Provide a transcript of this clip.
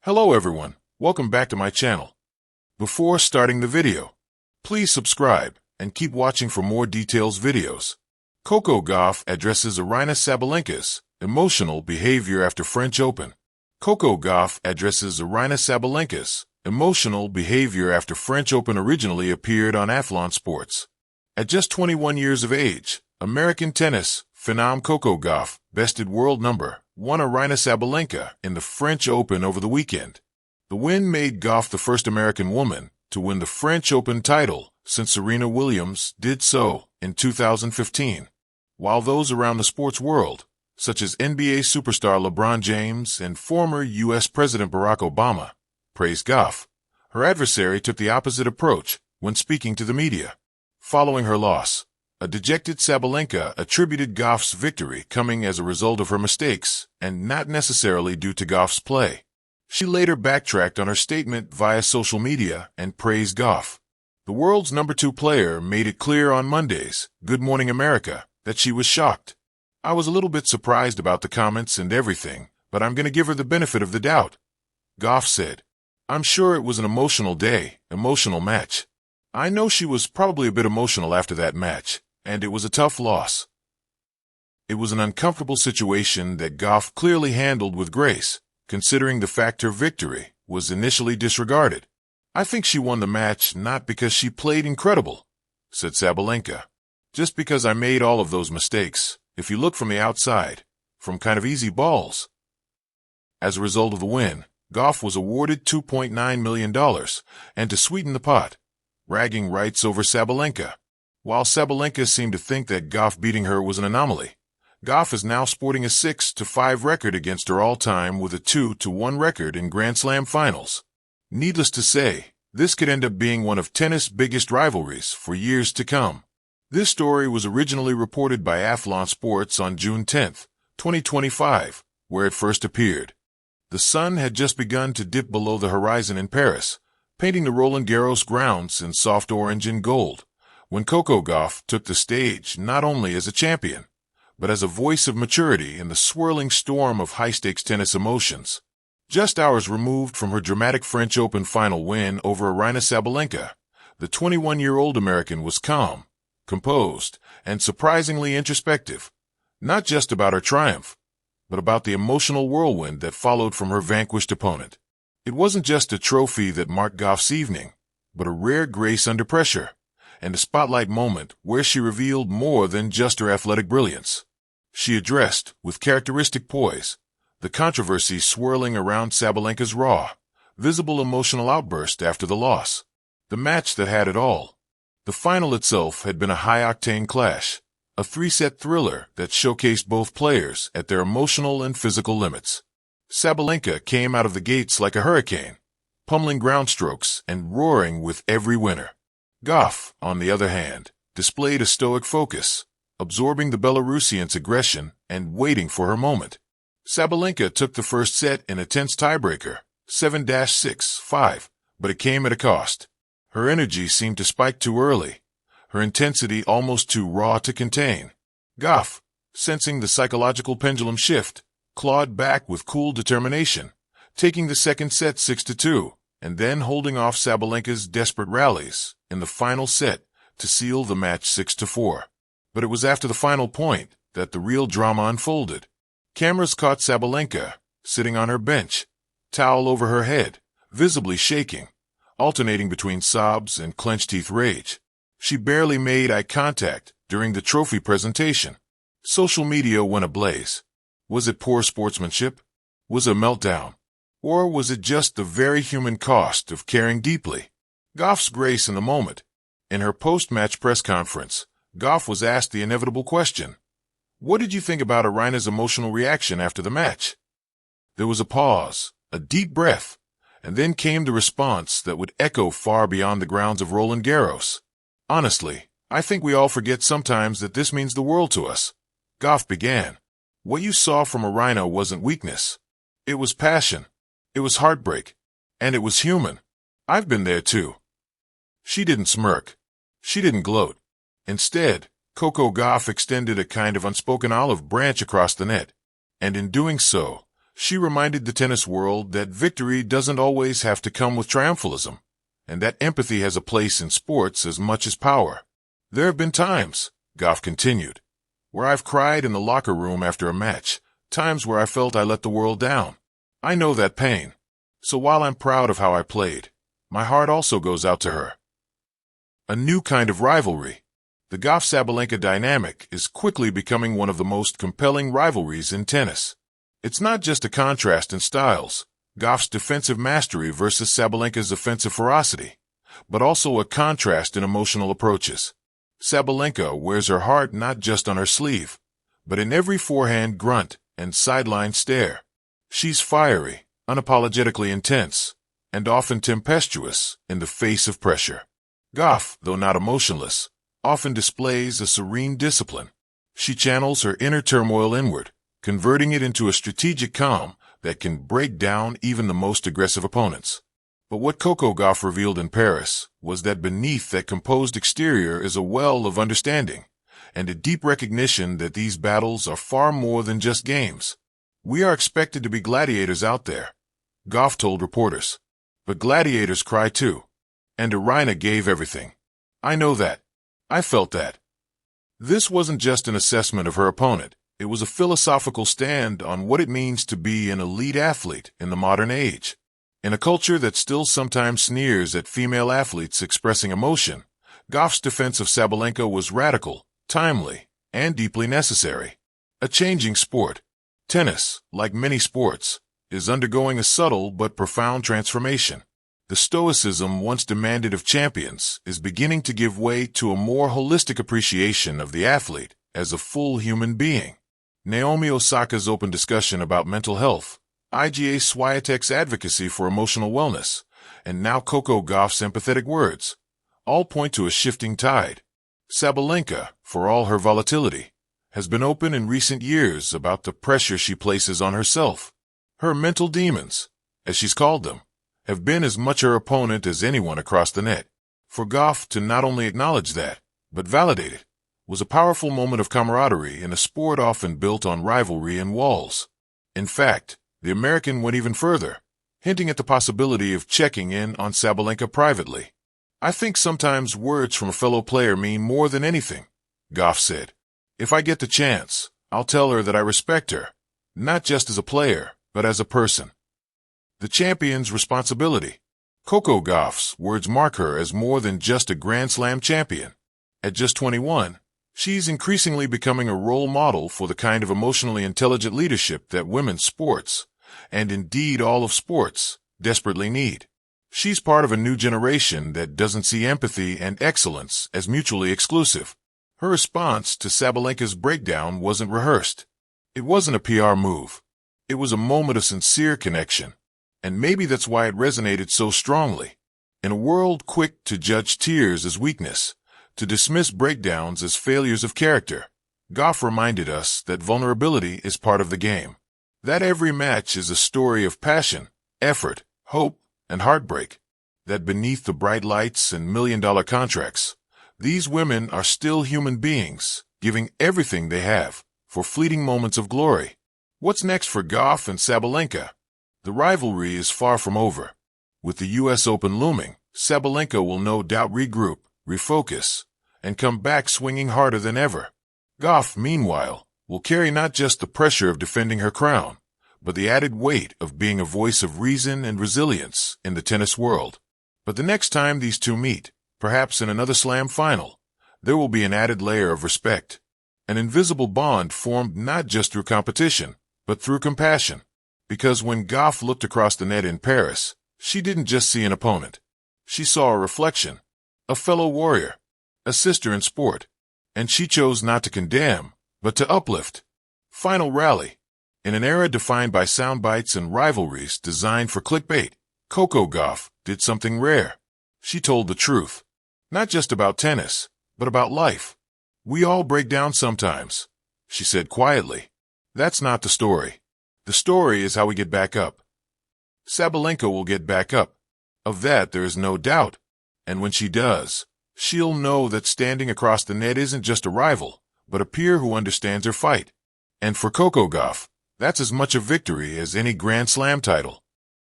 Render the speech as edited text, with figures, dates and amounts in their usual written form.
Hello everyone, welcome back to my channel. Before starting the video, please subscribe and keep watching for more details videos. Coco Gauff addresses Aryna Sabalenka's emotional behavior after French Open. Coco Gauff addresses Aryna Sabalenka's emotional behavior after French Open originally appeared on Athlon Sports. At just 21 years of age, American tennis phenom Coco Gauff bested world number 1 Aryna Sabalenka in the French Open over the weekend. The win made Gauff the first American woman to win the French Open title since Serena Williams did so in 2015. While those around the sports world, such as NBA superstar LeBron James and former U.S. President Barack Obama, praised Gauff, her adversary took the opposite approach when speaking to the media. Following her loss, a dejected Sabalenka attributed Gauff's victory coming as a result of her mistakes and not necessarily due to Gauff's play. She later backtracked on her statement via social media and praised Gauff. The world's number 2 player made it clear on Monday's Good Morning America that she was shocked. "I was a little bit surprised about the comments and everything, but I'm going to give her the benefit of the doubt," Gauff said. "I'm sure it was an emotional day, emotional match. I know she was probably a bit emotional after that match, and it was a tough loss. It was an uncomfortable situation that Gauff clearly handled with grace, considering the fact her victory was initially disregarded. I think she won the match not because she played incredible," said Sabalenka. "Just because I made all of those mistakes, if you look from the outside, from kind of easy balls." As a result of the win, Gauff was awarded $2.9 million, and to sweeten the pot, bragging rights over Sabalenka. While Sabalenka seemed to think that Gauff beating her was an anomaly, Gauff is now sporting a 6-5 record against her all-time with a 2-1 record in Grand Slam finals. Needless to say, this could end up being one of tennis' biggest rivalries for years to come. This story was originally reported by Athlon Sports on June 10, 2025, where it first appeared. The sun had just begun to dip below the horizon in Paris, painting the Roland-Garros grounds in soft orange and gold, when Coco Gauff took the stage not only as a champion, but as a voice of maturity in the swirling storm of high-stakes tennis emotions. Just hours removed from her dramatic French Open final win over Aryna Sabalenka, the 21-year-old American was calm, composed, and surprisingly introspective, not just about her triumph, but about the emotional whirlwind that followed from her vanquished opponent. It wasn't just a trophy that marked Gauff's evening, but a rare grace under pressure, and a spotlight moment where she revealed more than just her athletic brilliance. She addressed, with characteristic poise, the controversy swirling around Sabalenka's raw, visible emotional outburst after the loss. The match that had it all. The final itself had been a high-octane clash, a 3-set thriller that showcased both players at their emotional and physical limits. Sabalenka came out of the gates like a hurricane, pummeling ground strokes and roaring with every winner. Gauff, on the other hand, displayed a stoic focus, absorbing the Belarusian's aggression and waiting for her moment. Sabalenka took the first set in a tense tiebreaker, 7-6-5, but it came at a cost. Her energy seemed to spike too early, her intensity almost too raw to contain. Gauff, sensing the psychological pendulum shift, clawed back with cool determination, taking the second set 6-2, and then holding off Sabalenka's desperate rallies in the final set to seal the match 6-4. But it was after the final point that the real drama unfolded. Cameras caught Sabalenka, sitting on her bench, towel over her head, visibly shaking, alternating between sobs and clenched-teeth rage. She barely made eye contact during the trophy presentation. Social media went ablaze. Was it poor sportsmanship? Was it a meltdown? Or was it just the very human cost of caring deeply? Gauff's grace in the moment. In her post-match press conference, Gauff was asked the inevitable question, "What did you think about Aryna's emotional reaction after the match?" There was a pause, a deep breath, and then came the response that would echo far beyond the grounds of Roland-Garros. "Honestly, I think we all forget sometimes that this means the world to us," Gauff began. "What you saw from Aryna wasn't weakness. It was passion. It was heartbreak. And it was human. I've been there too." She didn't smirk. She didn't gloat. Instead, Coco Gauff extended a kind of unspoken olive branch across the net, and in doing so, She reminded the tennis world that victory doesn't always have to come with triumphalism, and that empathy has a place in sports as much as power. There have been times, Gauff continued, where I've cried in the locker room after a match, times where I felt I let the world down. I know that pain. So while I'm proud of how I played, my heart also goes out to her. A new kind of rivalry. The Gauff-Sabalenka dynamic is quickly becoming one of the most compelling rivalries in tennis. It's not just a contrast in styles, Gauff's defensive mastery versus Sabalenka's offensive ferocity, but also a contrast in emotional approaches. Sabalenka wears her heart not just on her sleeve, but in every forehand grunt and sideline stare. She's fiery, unapologetically intense, and often tempestuous in the face of pressure. Gauff, though not emotionless, often displays a serene discipline. She channels her inner turmoil inward, converting it into a strategic calm that can break down even the most aggressive opponents. But what Coco Gauff revealed in Paris was that beneath that composed exterior is a well of understanding and a deep recognition that these battles are far more than just games. We are expected to be gladiators out there, Gauff told reporters. But gladiators cry too. And Aryna gave everything. I know that. I felt that. This wasn't just an assessment of her opponent. It was a philosophical stand on what it means to be an elite athlete in the modern age. In a culture that still sometimes sneers at female athletes expressing emotion, Gauff's defense of Sabalenka was radical, timely, and deeply necessary. A changing sport. Tennis, like many sports, is undergoing a subtle but profound transformation. The stoicism once demanded of champions is beginning to give way to a more holistic appreciation of the athlete as a full human being. Naomi Osaka's open discussion about mental health, Iga Swiatek's advocacy for emotional wellness, and now Coco Gauff's empathetic words, all point to a shifting tide. Sabalenka, for all her volatility, has been open in recent years about the pressure she places on herself. Her mental demons, as she's called them, have been as much her opponent as anyone across the net. For Gauff to not only acknowledge that, but validate it, was a powerful moment of camaraderie in a sport often built on rivalry and walls. In fact, the American went even further, hinting at the possibility of checking in on Sabalenka privately. I think sometimes words from a fellow player mean more than anything, Gauff said. If I get the chance, I'll tell her that I respect her, not just as a player, but as a person. The champion's responsibility. Coco Gauff's words mark her as more than just a Grand Slam champion. At just 21, she's increasingly becoming a role model for the kind of emotionally intelligent leadership that women's sports, and indeed all of sports, desperately need. She's part of a new generation that doesn't see empathy and excellence as mutually exclusive. Her response to Sabalenka's breakdown wasn't rehearsed. It wasn't a PR move. It was a moment of sincere connection. And maybe that's why it resonated so strongly. In a world quick to judge tears as weakness, to dismiss breakdowns as failures of character, Gauff reminded us that vulnerability is part of the game. That every match is a story of passion, effort, hope, and heartbreak. That beneath the bright lights and million-dollar contracts, these women are still human beings, giving everything they have for fleeting moments of glory. What's next for Gauff and Sabalenka? The rivalry is far from over. With the U.S. Open looming, Sabalenka will no doubt regroup, refocus, and come back swinging harder than ever. Gauff, meanwhile, will carry not just the pressure of defending her crown, but the added weight of being a voice of reason and resilience in the tennis world. But the next time these two meet, perhaps in another slam final, there will be an added layer of respect. An invisible bond formed not just through competition, but through compassion. Because when Gauff looked across the net in Paris, she didn't just see an opponent. She saw a reflection, a fellow warrior, a sister in sport. And she chose not to condemn, but to uplift. Final rally. In an era defined by sound bites and rivalries designed for clickbait, Coco Gauff did something rare. She told the truth. Not just about tennis, but about life. We all break down sometimes, she said quietly. That's not the story. The story is how we get back up. Sabalenka will get back up. Of that there is no doubt. And when she does, she'll know that standing across the net isn't just a rival, but a peer who understands her fight. And for Coco Gauff, That's as much a victory as any Grand Slam title.